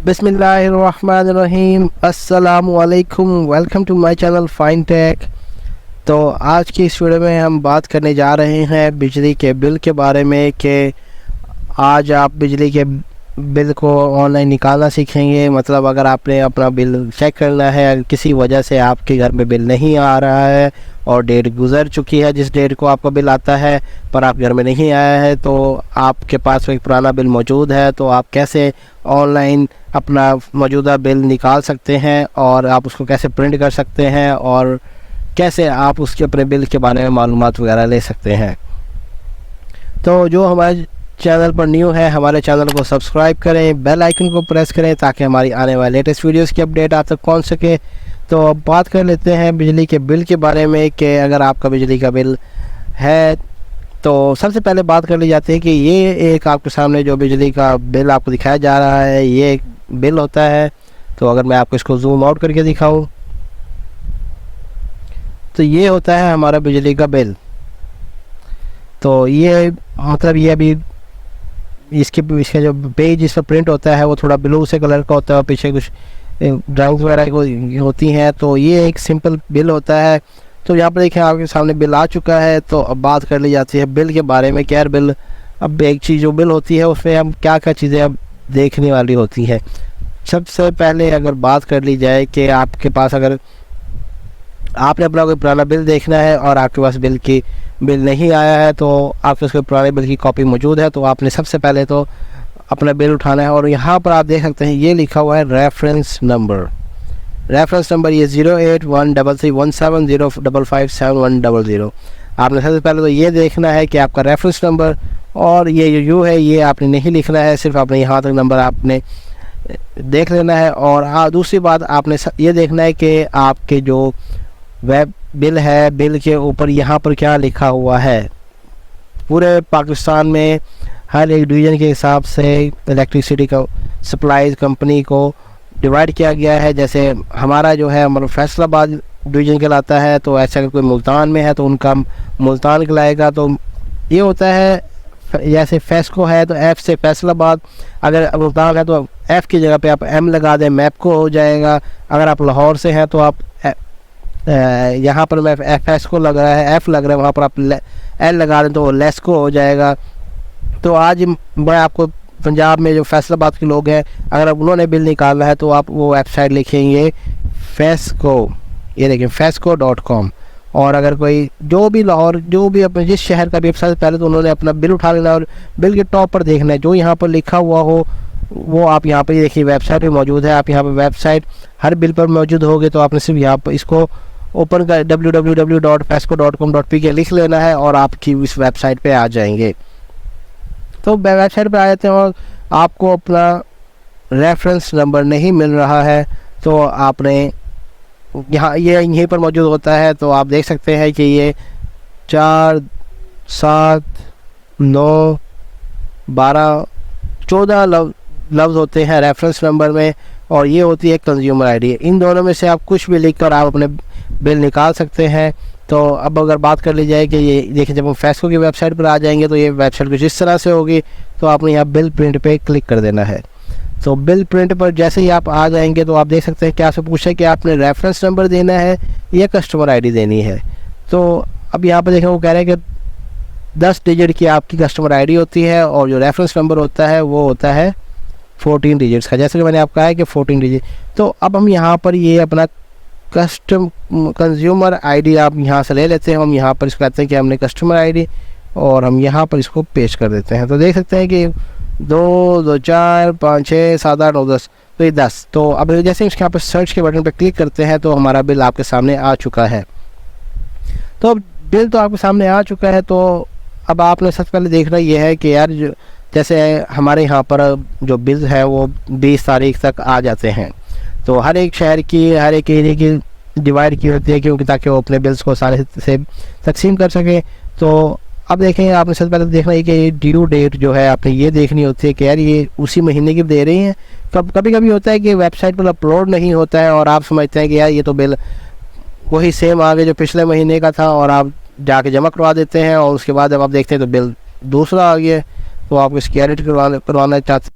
बिस्मिल्लाहिर्रहमानिर्रहीम, अस्सलामुअलैकुम। Welcome to my channel Fine Tech. तो आज की इस वीडियो में हम बात करने जा रहे हैं बिजली के बिल के बारे में कि आज आप बिजली के बिल को ऑनलाइन निकालना सीखेंगे। मतलब अगर आपने अपना बिल चेक करना है, अगर किसी वजह से आपके घर में बिल नहीं आ रहा है और डेट गुज़र चुकी है जिस डेट को आपका बिल आता है पर आप घर में नहीं आया है, तो आपके पास एक पुराना बिल मौजूद है, तो आप कैसे ऑनलाइन अपना मौजूदा बिल निकाल सकते हैं और आप उसको कैसे प्रिंट कर सकते हैं और कैसे आप उसके अपने बिल के बारे में मालूमात वगैरह ले सकते हैं। तो जो हमारे चैनल पर न्यू है, हमारे चैनल को सब्सक्राइब करें, बेल आइकन को प्रेस करें ताकि हमारी आने वाले लेटेस्ट वीडियोस की अपडेट आप तक पहुंच सके। तो अब बात कर लेते हैं बिजली के बिल के बारे में कि अगर आपका बिजली का बिल है तो सबसे पहले बात कर ली जाती है कि ये एक आपके सामने जो बिजली का बिल आपको दिखाया जा रहा है ये एक बिल होता है। तो अगर मैं आपको इसको जूम आउट करके दिखाऊं तो ये होता है हमारा बिजली का बिल। तो ये मतलब ये अभी इसका जो पेज इस पर प्रिंट होता है वो थोड़ा ब्लू से कलर का होता है और पीछे कुछ ड्राइंग्स वगैरह होती हैं। तो ये एक सिंपल बिल होता है। तो यहाँ पर देखें आपके सामने बिल आ चुका है। तो अब बात कर ली जाती है बिल के बारे में कि यार बिल, अब एक चीज़ जो बिल होती है उसमें हम क्या क्या चीज़ें अब देखने वाली होती हैं। सबसे पहले अगर बात कर ली जाए कि आपके पास अगर आपने अपना कोई पुराना बिल देखना है और आपके पास बिल नहीं आया है, तो आपके उसके पुराने बिल की कॉपी मौजूद है, तो आपने सबसे पहले तो अपना बिल उठाना है। और यहाँ पर आप देख सकते हैं ये लिखा हुआ है रेफरेंस नंबर। रेफरेंस नंबर ये 081317055710। आपने सबसे पहले तो ये देखना है कि आपका रेफरेंस नंबर और ये जो है ये आपने नहीं लिखना है, सिर्फ आपने यहाँ तक नंबर आपने देख लेना है। और दूसरी बात आपने ये देखना है कि आपके जो वेब बिल है, बिल के ऊपर यहाँ पर क्या लिखा हुआ है। पूरे पाकिस्तान में हर एक डिवीज़न के हिसाब से इलेक्ट्रिसिटी का सप्लाईज कंपनी को डिवाइड किया गया है। जैसे हमारा जो है हमारा फैसलाबाद डिवीज़न कहलाता है, तो ऐसा अगर कोई मुल्तान में है तो उनका मुल्तान कहलाएगा। तो ये होता है जैसे फैसको है तो एफ़ से फैसलाबाद, अगर मुल्तान है तो एफ़ की जगह पे आप एम लगा दें, मैप को हो जाएगा। अगर आप लाहौर से हैं तो आप यहाँ पर मैं एफ को लग रहा है, एफ़ लग रहा है, वहाँ पर आप एल लगा दें तो लेस्को हो जाएगा। तो आज मैं आपको पंजाब में जो फैसलाबाद के लोग हैं, अगर अब उन्होंने बिल निकालना है तो आप वो वेबसाइट लिखेंगे फैसको, ये देखें फैसको.com। और अगर कोई जो भी लाहौर जो भी अपने जिस शहर का भी सबसे पहले तो उन्होंने अपना बिल उठा लेना और बिल के टॉप पर देखना है जो यहाँ पर लिखा हुआ हो वो आप यहाँ पर देखिए वेबसाइट पे मौजूद है। आप यहाँ पर वेबसाइट हर बिल पर मौजूद होगी, तो आपने सिर्फ यहाँ पर इसको ओपन कर www.fesco.com.pk लिख लेना है और आपकी इस वेबसाइट पे आ जाएंगे। तो वेबसाइट पे आ जाते हैं और आपको अपना रेफरेंस नंबर नहीं मिल रहा है तो आपने यहाँ ये यहीं पर मौजूद होता है। तो आप देख सकते हैं कि ये 4, 7, 9, 12, 14 लफ्ज़ होते हैं रेफरेंस नंबर में और ये होती है कंज्यूमर आईडी। इन दोनों में से आप कुछ भी लिख कर आप अपने बिल निकाल सकते हैं। तो अब अगर बात कर ली जाए कि ये देखिए जब हम फैसको की वेबसाइट पर आ जाएंगे तो ये वेबसाइट कुछ इस तरह से होगी। तो आपने यहाँ बिल प्रिंट पे क्लिक कर देना है। तो बिल प्रिंट पर जैसे ही आप आ जाएंगे तो आप देख सकते हैं कि आपसे पूछा है कि आपने रेफरेंस नंबर देना है या कस्टमर आईडी देनी है। तो अब यहाँ पर देखें वो कह रहे हैं कि 10 डिजिट की आपकी कस्टमर आईडी होती है और जो रेफरेंस नंबर होता है वो होता है 14 डिजिट्स का, जैसे कि मैंने आपको कहा है कि 14 डिजिट। तो अब हम यहाँ पर ये अपना कंज्यूमर आईडी आप यहाँ से ले लेते हैं। हम यहाँ पर इसको कहते हैं कि हमने कस्टमर आईडी और हम यहाँ पर इसको पेश कर देते हैं। तो देख सकते हैं कि 2, 2, 4, 5, 6, 7, 8, 9, 10, तो ये 10। तो अब जैसे इसके यहाँ पर सर्च के बटन पर क्लिक करते हैं तो हमारा बिल आपके सामने आ चुका है। तो बिल तो आपके सामने आ चुका है। तो अब आपने सबसे पहले देखना ये है कि यार जैसे हमारे यहाँ पर जो बिल है वो 20 तारीख तक आ जाते हैं। तो हर एक शहर की हर एक एरिया की डिवाइड की होती है क्योंकि ताकि वो अपने बिल्स को सारे से तकसीम कर सके। तो अब देखें आपने सबसे पहले देखना है कि ड्यू डेट जो है आपने ये देखनी होती है कि यार ये उसी महीने की दे रही हैं। कभी कभी होता है कि वेबसाइट पर अपलोड नहीं होता है और आप समझते हैं कि यार ये तो बिल वही सेम आगे जो पिछले महीने का था और आप जाके जमा करवा देते हैं और उसके बाद जब आप देखते हैं तो बिल दूसरा आ गया, तो आप इसकी एडिट करवाना चाहते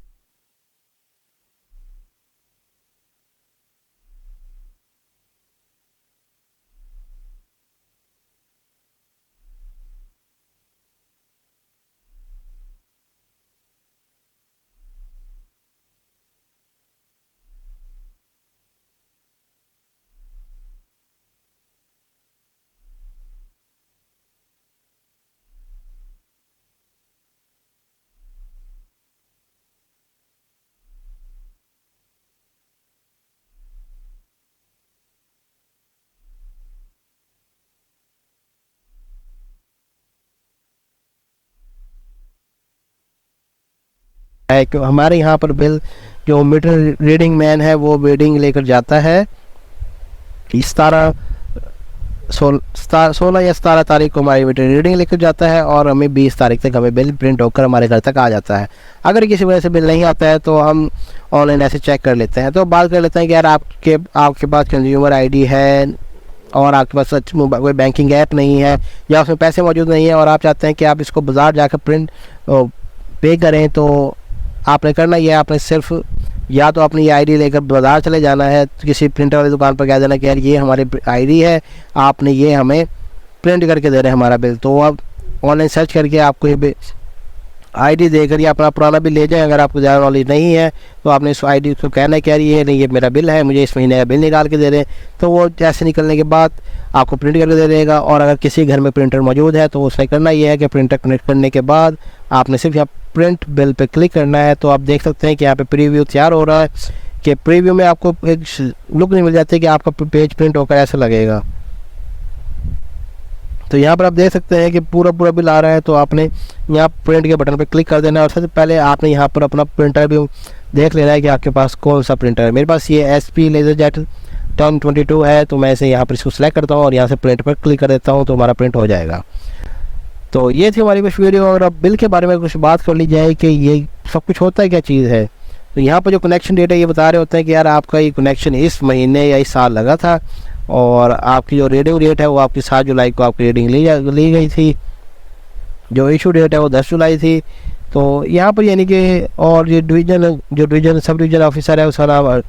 है कि हमारे यहाँ पर बिल जो मीटर रीडिंग मैन है वो रीडिंग लेकर जाता है 16 या 17 तारीख को हमारी मीटर रीडिंग लेकर जाता है और हमें 20 तारीख तक हमें बिल प्रिंट होकर हमारे घर तक आ जाता है। अगर किसी वजह से बिल नहीं आता है तो हम ऑनलाइन ऐसे चेक कर लेते हैं। तो बात कर लेते हैं कि यार आपके पास कंज्यूमर आईडी है और आपके पास सच कोई बैंकिंग ऐप नहीं है या उसमें पैसे मौजूद नहीं है और आप चाहते हैं कि आप इसको बाज़ार जाकर पे करें, तो आपने करना ये, आपने सिर्फ या तो अपनी आईडी लेकर बाज़ार चले जाना है, किसी प्रिंटर वाली दुकान पर कह देना कि यार ये हमारी आईडी है, आपने ये हमें प्रिंट करके दे रहे हैं हमारा बिल। तो आप ऑनलाइन सर्च करके आपको ये आईडी देकर या अपना पुराना बिल ले जाएं। अगर आपको ज़्यादा नॉलेज नहीं है तो आपने इस आईडी को कहना है कि यार ये नहीं, ये मेरा बिल है, मुझे इस महीने का बिल निकाल के दे रहे हैं। तो वो जैसे निकलने के बाद आपको प्रिंट करके दे देगा। और अगर किसी घर में प्रिंटर मौजूद है तो उसने करना ये है कि प्रिंटर कनेक्ट करने के बाद आपने सिर्फ यहाँ प्रिंट बिल पे क्लिक करना है। तो आप देख सकते हैं कि यहाँ पे प्रीव्यू तैयार हो रहा है कि प्रीव्यू में आपको एक लुक नहीं मिल जाती कि आपका पेज प्रिंट होकर ऐसा लगेगा। तो यहाँ पर आप देख सकते हैं कि पूरा बिल आ रहा है। तो आपने यहाँ प्रिंट के बटन पर क्लिक कर देना है और सबसे पहले आपने यहाँ पर अपना प्रिंटर भी देख लेना है कि आपके पास कौन सा प्रिंटर है। मेरे पास ये SP LaserJet 1022 है, तो मैं इसे यहाँ पर इसको सेलेक्ट करता हूँ और यहाँ से प्रिंट पर क्लिक कर देता हूँ तो हमारा प्रिंट हो जाएगा। तो ये थी हमारी कुछ वीडियो। और अब बिल के बारे में कुछ बात कर ली जाए कि ये सब कुछ होता है क्या चीज़ है। तो यहाँ पर जो कनेक्शन डेट है ये बता रहे होते हैं कि यार आपका ये कनेक्शन इस महीने या इस साल लगा था और आपकी जो रीडिंग डेट है वो आपकी 7 जुलाई को आपकी रीडिंग ली गई थी। जो इशू डेट है वो 10 जुलाई थी। तो यहाँ पर यानी कि और ये डिवीज़न सब डिवीज़न ऑफिसर है उसका नाम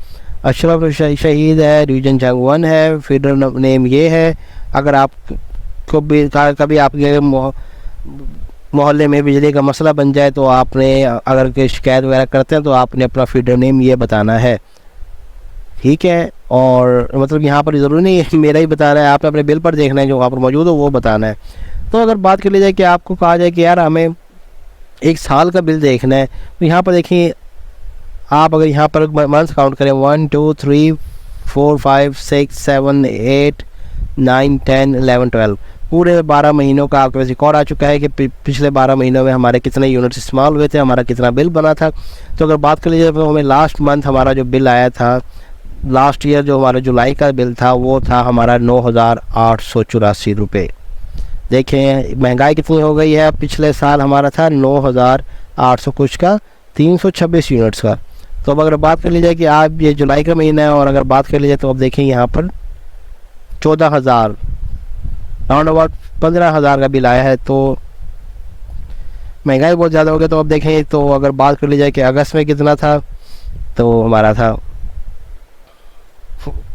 अशरफ शहीद है, डिवीज़न जंग 1 है, फेडरल नेम ये है। अगर आप को भी कभी आपके मोहल्ले में बिजली का मसला बन जाए तो आपने अगर कोई शिकायत वगैरह करते हैं तो आपने अपना फीडर नेम ये बताना है, ठीक है। और मतलब यहाँ पर ज़रूरी नहीं है मेरा ही बताना है, आपने अपने बिल पर देखना है जो वहाँ पर मौजूद हो वो बताना है। तो अगर बात कर ली जाए कि आपको कहा जाए कि यार हमें एक साल का बिल देखना है, तो यहाँ पर देखिए आप अगर यहाँ पर मंथ काउंट करें 1 2 3 4 5 6 7 8 9 10 11 12 पूरे 12 महीनों का आपके पास रिकॉर्ड आ चुका है कि पिछले 12 महीनों में हमारे कितने यूनिट्स इस्तेमाल हुए थे, हमारा कितना बिल बना था। तो अगर बात कर लीजिए तो हमें लास्ट मंथ हमारा जो बिल आया था, लास्ट ईयर जो हमारा जुलाई का बिल था वो था हमारा 9,884 रुपये। देखें महंगाई कितनी हो गई है। पिछले साल हमारा था 9,800 कुछ का 326 यूनिट्स का। तो अब अगर बात कर ली जाए कि आप ये जुलाई का महीना है और अगर बात कर लीजिए तो अब देखें यहाँ पर 14,000 राउंड अबाउट 15,000 का बिल आया है। तो महंगाई बहुत ज़्यादा हो गई। तो अब देखें तो अगर बात कर ली जाए कि अगस्त में कितना था तो हमारा था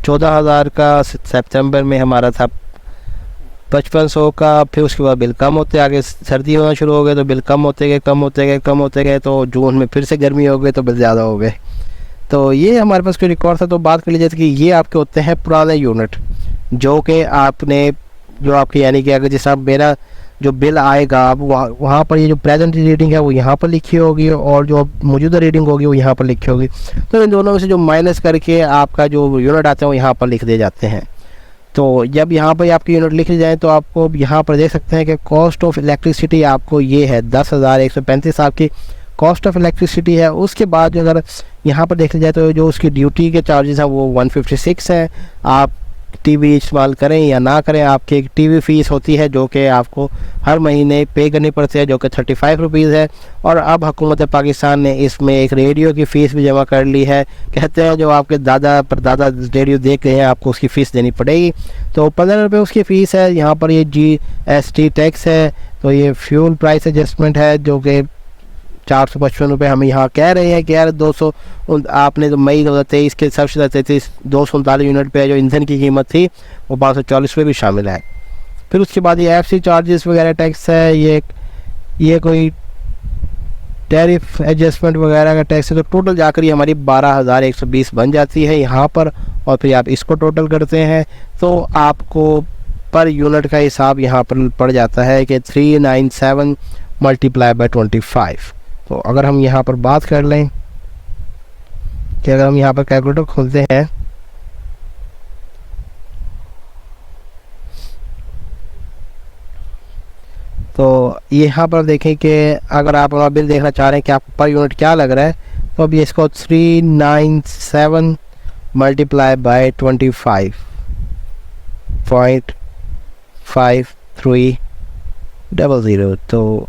14,000 का, सितंबर में हमारा था 5500 का। फिर उसके बाद बिल कम होते आगे सर्दी होना शुरू हो गए तो बिल कम होते गए तो जून में फिर से गर्मी हो गई तो बिल ज़्यादा हो गए। तो ये हमारे पास कोई रिकॉर्ड था। तो बात कर लीजिए कि ये आपके होते हैं पुराने यूनिट जो कि आपने जो आपकी यानी कि अगर जैसा मेरा जो बिल आएगा आप वहाँ पर ये जो प्रेजेंट रीडिंग है वो यहाँ पर लिखी होगी और जो मौजूदा रीडिंग होगी वो यहाँ पर लिखी होगी। तो इन दोनों में से जो माइनस करके आपका जो यूनिट आते हैं वो यहाँ पर लिख दिए जाते हैं। तो जब यहाँ पर आपकी यूनिट लिख जाए तो आपको यहाँ पर देख सकते हैं कि कॉस्ट ऑफ इलेक्ट्रिसिटी आपको ये है 10,135 आपकी कॉस्ट ऑफ इलेक्ट्रिसिटी है। उसके बाद जो अगर यहाँ पर देख जाए तो जो उसकी ड्यूटी के चार्जेस हैं वो 156 है। आप टीवी इस्तेमाल करें या ना करें आपकी एक टीवी फ़ीस होती है जो कि आपको हर महीने पे करनी पड़ती है जो कि 35 रुपीज़ है। और अब हुकूमत पाकिस्तान ने इसमें एक रेडियो की फ़ीस भी जमा कर ली है। कहते हैं जो आपके दादा परदादा रेडियो देख रहे हैं आपको उसकी फ़ीस देनी पड़ेगी। तो 15 रुपये उसकी फ़ीस है। यहाँ पर ये GST टैक्स है। तो ये फ्यूल प्राइस एडजस्टमेंट है जो कि 455 रुपये हम यहाँ कह रहे हैं कि यार 200 आपने तो मई 2023 के सबसे 239 यूनिट पे जो ईंधन की कीमत थी वो 540 रुपये भी शामिल है। फिर उसके बाद ये FC चार्जेस वगैरह टैक्स है, ये कोई टैरिफ एडजस्टमेंट वगैरह का टैक्स है। तो टोटल जाकर ये हमारी 12,120 बन जाती है यहाँ पर। और फिर आप इसको टोटल करते हैं तो आपको पर यूनिट का हिसाब यहाँ पर पड़ जाता है कि 397 मल्टीप्लाई बाय 25। तो अगर हम यहाँ पर बात कर लें कि अगर हम यहाँ पर कैलकुलेटर खोलते हैं तो यहाँ पर देखें कि अगर आप अपना बिल देखना चाह रहे हैं कि आपको पर यूनिट क्या लग रहा है, तो अभी इसको 397 मल्टीप्लाई बाय 25.5300, तो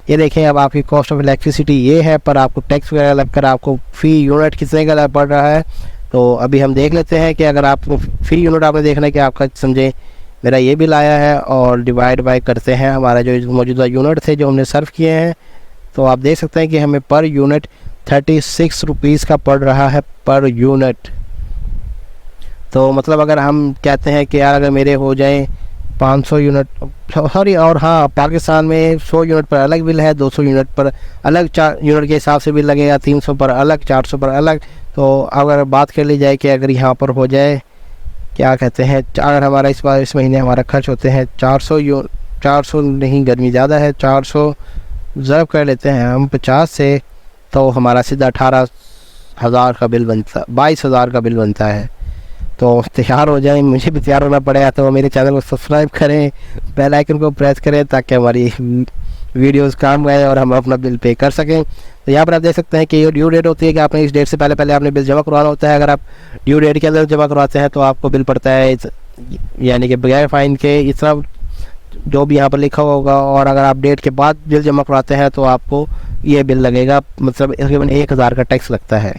ये देखें अब आपकी कॉस्ट ऑफ इलेक्ट्रिसिटी ये है, पर आपको टैक्स वगैरह लगकर आपको फ़ी यूनिट कितने का पड़ रहा है। तो अभी हम देख लेते हैं कि अगर आपको फ़ी यूनिट आपने देखना है कि आपका समझे मेरा ये बिल आया है, और डिवाइड बाय करते हैं हमारा जो मौजूदा यूनिट थे जो हमने सर्व किए हैं, तो आप देख सकते हैं कि हमें पर यूनिट 36 रुपीज़ का पड़ रहा है पर यूनिट। तो मतलब अगर हम कहते हैं कि यार अगर मेरे हो जाए 500 यूनिट, सॉरी, और हाँ पाकिस्तान में 100 यूनिट पर अलग बिल है, 200 यूनिट पर अलग यूनिट के हिसाब से बिल लगेगा, 300 पर अलग, 400 पर अलग। तो अगर बात कर ली जाए कि अगर यहाँ पर हो जाए क्या कहते हैं, अगर हमारा इस महीने हमारा खर्च होते हैं 400 नहीं, गर्मी ज़्यादा है, 400 ज़रब कर लेते हैं हम 50 से, तो हमारा सीधा 18,000 का बिल बनता, 22,000 का बिल बनता है। तो तैयार हो जाएं, मुझे भी तैयार होना पड़ेगा, तो मेरे चैनल को सब्सक्राइब करें, बेल आइकन को प्रेस करें ताकि हमारी वीडियोस काम आए और हम अपना बिल पे कर सकें। तो यहाँ पर आप देख सकते हैं कि ये ड्यू डेट होती है कि आपने इस डेट से पहले आपने बिल जमा करवाना होता है। अगर आप ड्यू डेट के अंदर जमा करवाते हैं तो आपको बिल पड़ता है यानी कि बगैर फ़ाइन के इतना जो भी यहाँ पर लिखा होगा, और अगर आप डेट के बाद बिल जमा करवाते हैं तो आपको ये बिल लगेगा, मतलब तकरीबन 1,000 का टैक्स लगता है।